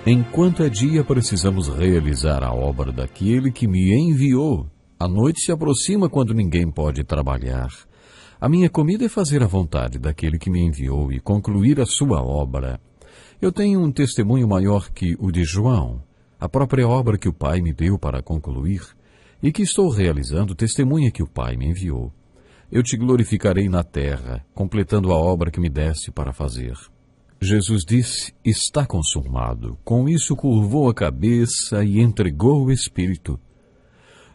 Enquanto é dia, precisamos realizar a obra daquele que me enviou. A noite se aproxima quando ninguém pode trabalhar. A minha comida é fazer a vontade daquele que me enviou e concluir a sua obra. Eu tenho um testemunho maior que o de João, a própria obra que o Pai me deu para concluir, e que estou realizando testemunha que o Pai me enviou. Eu te glorificarei na terra, completando a obra que me deste para fazer. Jesus disse, está consumado. Com isso curvou a cabeça e entregou o Espírito.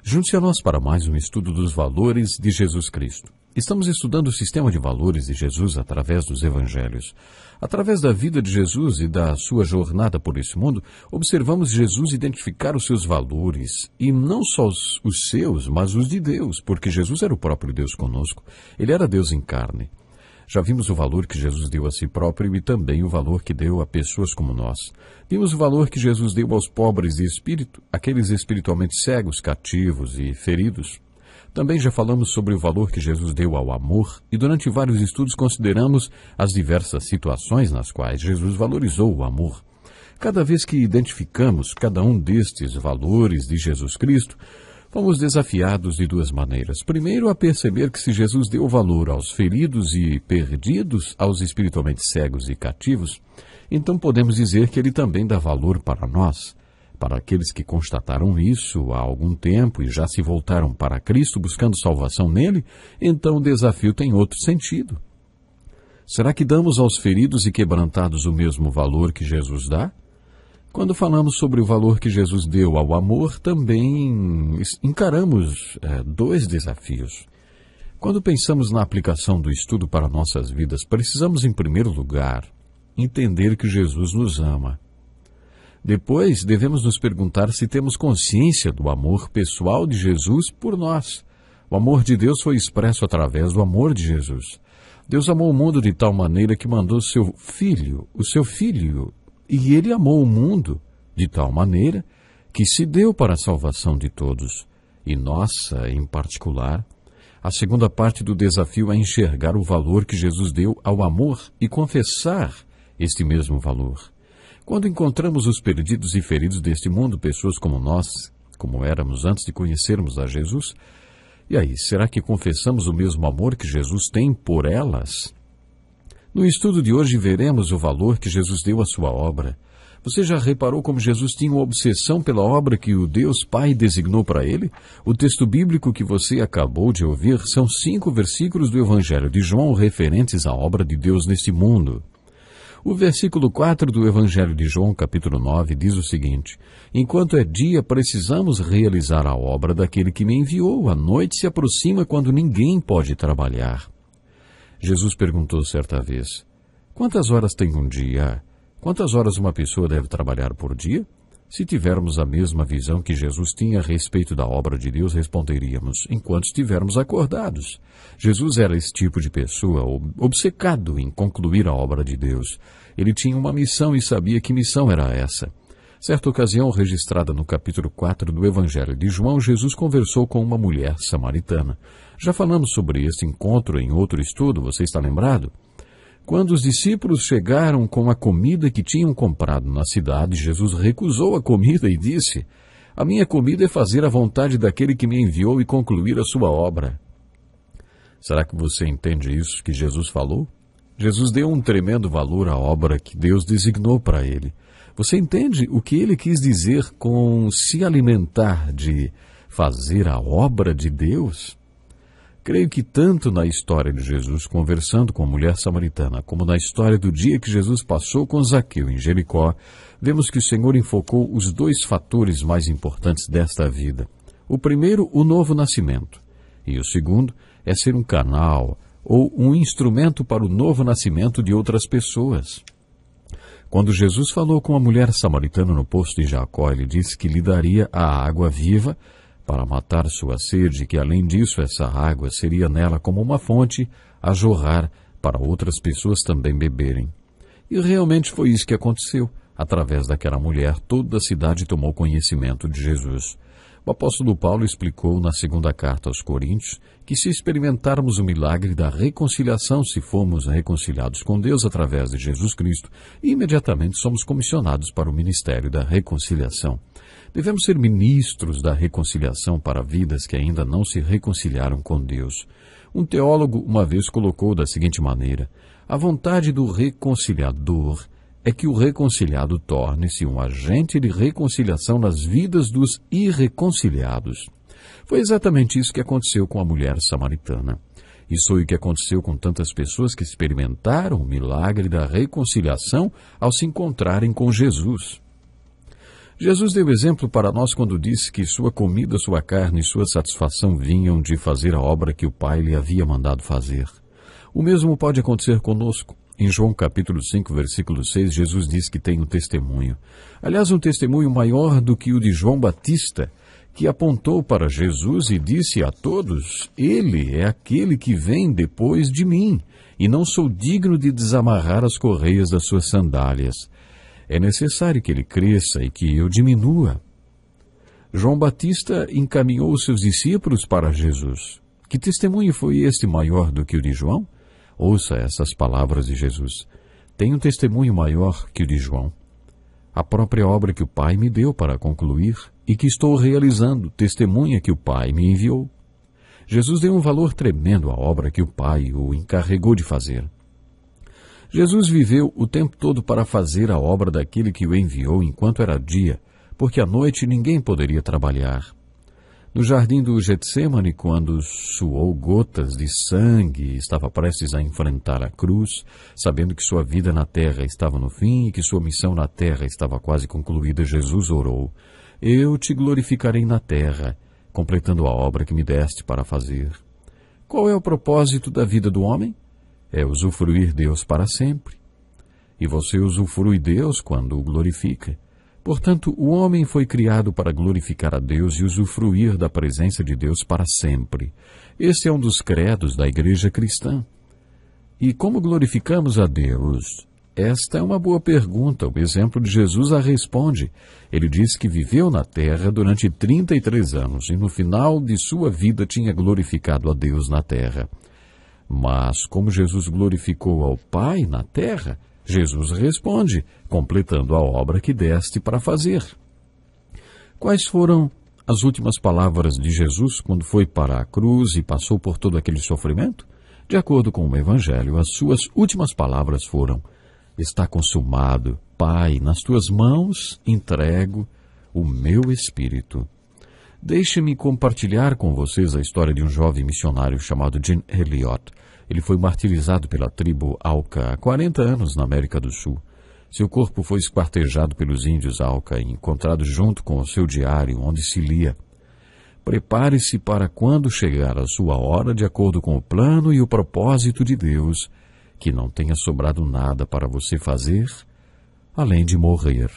Junte-se a nós para mais um estudo dos valores de Jesus Cristo. Estamos estudando o sistema de valores de Jesus através dos evangelhos. Através da vida de Jesus e da sua jornada por esse mundo, observamos Jesus identificar os seus valores, e não só os seus, mas os de Deus, porque Jesus era o próprio Deus conosco. Ele era Deus em carne. Já vimos o valor que Jesus deu a si próprio e também o valor que deu a pessoas como nós. Vimos o valor que Jesus deu aos pobres de espírito, aqueles espiritualmente cegos, cativos e feridos. Também já falamos sobre o valor que Jesus deu ao amor e durante vários estudos consideramos as diversas situações nas quais Jesus valorizou o amor. Cada vez que identificamos cada um destes valores de Jesus Cristo, fomos desafiados de duas maneiras. Primeiro, a perceber que se Jesus deu valor aos feridos e perdidos, aos espiritualmente cegos e cativos, então podemos dizer que ele também dá valor para nós. Para aqueles que constataram isso há algum tempo e já se voltaram para Cristo buscando salvação nele, então o desafio tem outro sentido. Será que damos aos feridos e quebrantados o mesmo valor que Jesus dá? Quando falamos sobre o valor que Jesus deu ao amor, também encaramos dois desafios. Quando pensamos na aplicação do estudo para nossas vidas, precisamos, em primeiro lugar, entender que Jesus nos ama. Depois, devemos nos perguntar se temos consciência do amor pessoal de Jesus por nós. O amor de Deus foi expresso através do amor de Jesus. Deus amou o mundo de tal maneira que mandou o seu Filho, e ele amou o mundo de tal maneira que se deu para a salvação de todos, e nossa em particular. A segunda parte do desafio é enxergar o valor que Jesus deu ao amor e confessar este mesmo valor. Quando encontramos os perdidos e feridos deste mundo, pessoas como nós, como éramos antes de conhecermos a Jesus, e aí, será que confessamos o mesmo amor que Jesus tem por elas? No estudo de hoje veremos o valor que Jesus deu à sua obra. Você já reparou como Jesus tinha uma obsessão pela obra que o Deus Pai designou para ele? O texto bíblico que você acabou de ouvir são 5 versículos do Evangelho de João referentes à obra de Deus neste mundo. O versículo 4 do Evangelho de João, capítulo 9, diz o seguinte: enquanto é dia, precisamos realizar a obra daquele que me enviou. A noite se aproxima quando ninguém pode trabalhar. Jesus perguntou certa vez, quantas horas tem um dia? Quantas horas uma pessoa deve trabalhar por dia? Se tivermos a mesma visão que Jesus tinha a respeito da obra de Deus, responderíamos, enquanto estivermos acordados. Jesus era esse tipo de pessoa, obcecado em concluir a obra de Deus. Ele tinha uma missão e sabia que missão era essa. Certa ocasião, registrada no capítulo 4 do Evangelho de João, Jesus conversou com uma mulher samaritana. Já falamos sobre este encontro em outro estudo, você está lembrado? Quando os discípulos chegaram com a comida que tinham comprado na cidade, Jesus recusou a comida e disse, a minha comida é fazer a vontade daquele que me enviou e concluir a sua obra. Será que você entende isso que Jesus falou? Jesus deu um tremendo valor à obra que Deus designou para ele. Você entende o que ele quis dizer com se alimentar de fazer a obra de Deus? Creio que tanto na história de Jesus conversando com a mulher samaritana, como na história do dia que Jesus passou com Zaqueu em Jericó, vemos que o Senhor enfocou os dois fatores mais importantes desta vida. O primeiro, o novo nascimento. E o segundo, é ser um canal ou um instrumento para o novo nascimento de outras pessoas. Quando Jesus falou com a mulher samaritana no poço de Jacó, ele disse que lhe daria a água viva para matar sua sede, que além disso essa água seria nela como uma fonte a jorrar para outras pessoas também beberem. E realmente foi isso que aconteceu. Através daquela mulher, toda a cidade tomou conhecimento de Jesus. O apóstolo Paulo explicou na segunda carta aos Coríntios que se experimentarmos o milagre da reconciliação, se formos reconciliados com Deus através de Jesus Cristo, imediatamente somos comissionados para o ministério da reconciliação. Devemos ser ministros da reconciliação para vidas que ainda não se reconciliaram com Deus. Um teólogo uma vez colocou da seguinte maneira: a vontade do reconciliador é que o reconciliado torne-se um agente de reconciliação nas vidas dos irreconciliados. Foi exatamente isso que aconteceu com a mulher samaritana. Isso foi o que aconteceu com tantas pessoas que experimentaram o milagre da reconciliação ao se encontrarem com Jesus. Jesus deu exemplo para nós quando disse que sua comida, sua carne e sua satisfação vinham de fazer a obra que o Pai lhe havia mandado fazer. O mesmo pode acontecer conosco. Em João capítulo 5, versículo 6, Jesus diz que tem um testemunho. Aliás, um testemunho maior do que o de João Batista, que apontou para Jesus e disse a todos: Ele é aquele que vem depois de mim, e não sou digno de desamarrar as correias das suas sandálias. É necessário que ele cresça e que eu diminua. João Batista encaminhou os seus discípulos para Jesus. Que testemunho foi este maior do que o de João? Ouça essas palavras de Jesus. Tenho um testemunho maior que o de João. A própria obra que o Pai me deu para concluir e que estou realizando, testemunha que o Pai me enviou. Jesus deu um valor tremendo à obra que o Pai o encarregou de fazer. Jesus viveu o tempo todo para fazer a obra daquele que o enviou enquanto era dia, porque à noite ninguém poderia trabalhar. No jardim do Getsêmani, quando suou gotas de sangue e estava prestes a enfrentar a cruz, sabendo que sua vida na terra estava no fim e que sua missão na terra estava quase concluída, Jesus orou: Eu te glorificarei na terra, completando a obra que me deste para fazer. Qual é o propósito da vida do homem? É usufruir Deus para sempre. E você usufrui Deus quando o glorifica. Portanto, o homem foi criado para glorificar a Deus e usufruir da presença de Deus para sempre. Este é um dos credos da igreja cristã. E como glorificamos a Deus? Esta é uma boa pergunta. O exemplo de Jesus a responde. Ele diz que viveu na terra durante 33 anos e no final de sua vida tinha glorificado a Deus na terra. Mas como Jesus glorificou ao Pai na terra, Jesus responde, completando a obra que deste para fazer. Quais foram as últimas palavras de Jesus quando foi para a cruz e passou por todo aquele sofrimento? De acordo com o Evangelho, as suas últimas palavras foram: Está consumado, Pai, nas tuas mãos entrego o meu espírito. Deixe-me compartilhar com vocês a história de um jovem missionário chamado Jim Elliot. Ele foi martirizado pela tribo Auca há 40 anos na América do Sul. Seu corpo foi esquartejado pelos índios Auca e encontrado junto com o seu diário, onde se lia: Prepare-se para quando chegar a sua hora, de acordo com o plano e o propósito de Deus, que não tenha sobrado nada para você fazer, além de morrer.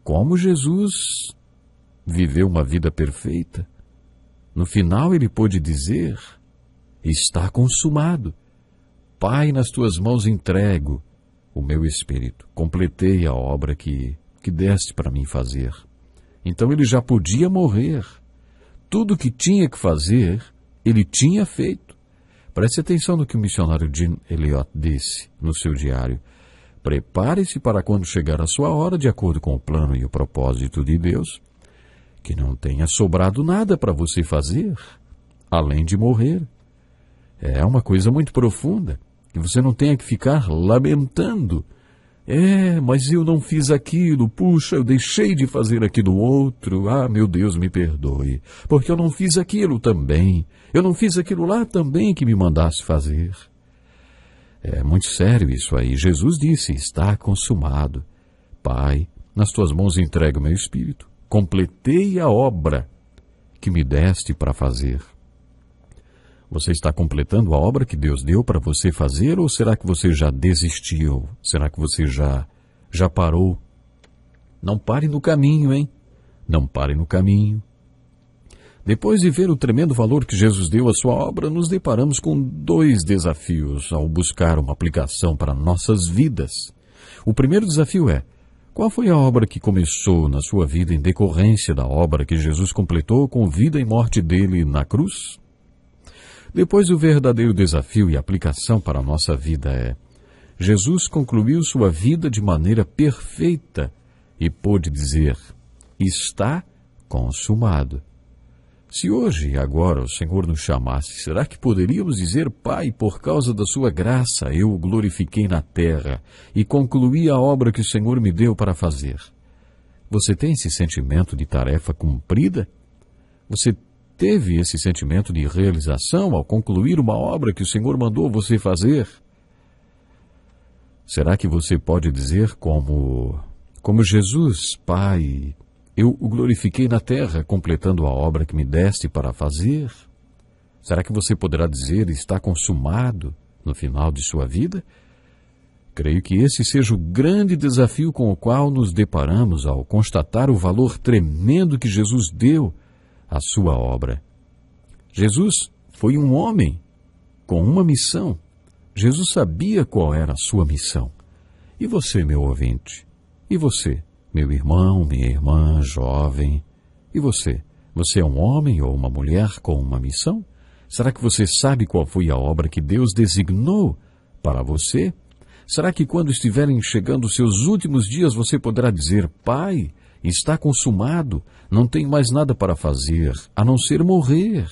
Como Jesus viveu uma vida perfeita, no final ele pôde dizer: Está consumado. Pai, nas tuas mãos entrego o meu espírito. Completei a obra que deste para mim fazer. Então ele já podia morrer. Tudo o que tinha que fazer, ele tinha feito. Preste atenção no que o missionário Jim Elliot disse no seu diário. Prepare-se para quando chegar a sua hora, de acordo com o plano e o propósito de Deus, que não tenha sobrado nada para você fazer, além de morrer. É uma coisa muito profunda, que você não tenha que ficar lamentando. Mas eu não fiz aquilo, puxa, eu deixei de fazer aquilo outro, meu Deus, me perdoe, porque eu não fiz aquilo também, eu não fiz aquilo lá também que me mandasse fazer. É muito sério isso aí. Jesus disse: Está consumado. Pai, nas tuas mãos entrego o meu espírito. Completei a obra que me deste para fazer. Você está completando a obra que Deus deu para você fazer, ou será que você já desistiu? Será que você já parou? Não pare no caminho, hein? Não pare no caminho. Depois de ver o tremendo valor que Jesus deu à sua obra, nos deparamos com 2 desafios ao buscar uma aplicação para nossas vidas. O primeiro desafio é: Qual foi a obra que começou na sua vida em decorrência da obra que Jesus completou com vida e morte dele na cruz? Depois, o verdadeiro desafio e aplicação para a nossa vida é: Jesus concluiu sua vida de maneira perfeita e pôde dizer: está consumado. Se hoje e agora o Senhor nos chamasse, será que poderíamos dizer: Pai, por causa da sua graça, eu o glorifiquei na terra e concluí a obra que o Senhor me deu para fazer? Você tem esse sentimento de tarefa cumprida? Você teve esse sentimento de realização ao concluir uma obra que o Senhor mandou você fazer? Será que você pode dizer como Jesus: Pai, eu o glorifiquei na terra, completando a obra que me deste para fazer? Será que você poderá dizer: está consumado, no final de sua vida? Creio que esse seja o grande desafio com o qual nos deparamos ao constatar o valor tremendo que Jesus deu à sua obra. Jesus foi um homem com uma missão. Jesus sabia qual era a sua missão. E você, meu ouvinte? E você, meu irmão, minha irmã, jovem? E você? Você é um homem ou uma mulher com uma missão? Será que você sabe qual foi a obra que Deus designou para você? Será que quando estiverem chegando os seus últimos dias você poderá dizer: Pai, está consumado, não tenho mais nada para fazer, a não ser morrer?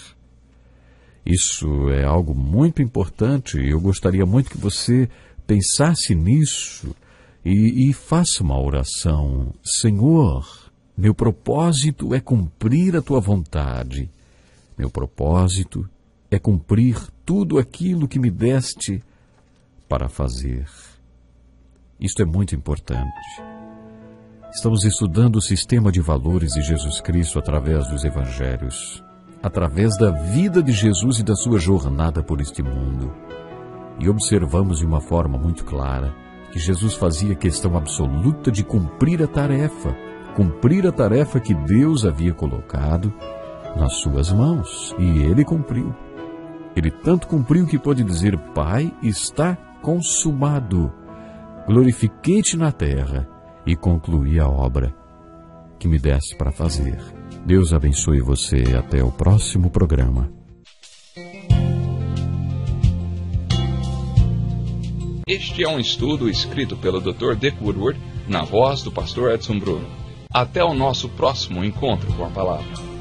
Isso é algo muito importante e eu gostaria muito que você pensasse nisso e faça uma oração. Senhor, meu propósito é cumprir a tua vontade. Meu propósito é cumprir tudo aquilo que me deste para fazer. Isto é muito importante. Estamos estudando o sistema de valores de Jesus Cristo através dos evangelhos, através da vida de Jesus e da sua jornada por este mundo. E observamos de uma forma muito clara que Jesus fazia questão absoluta de cumprir a tarefa que Deus havia colocado nas suas mãos. E ele cumpriu. Ele tanto cumpriu que pôde dizer: Pai, está consumado. Glorifiquei-te na terra e concluí a obra que me deste para fazer. Deus abençoe você. Até o próximo programa. Este é um estudo escrito pelo Dr. Dick Woodward, na voz do pastor Edson Bruno. Até o nosso próximo encontro com a palavra.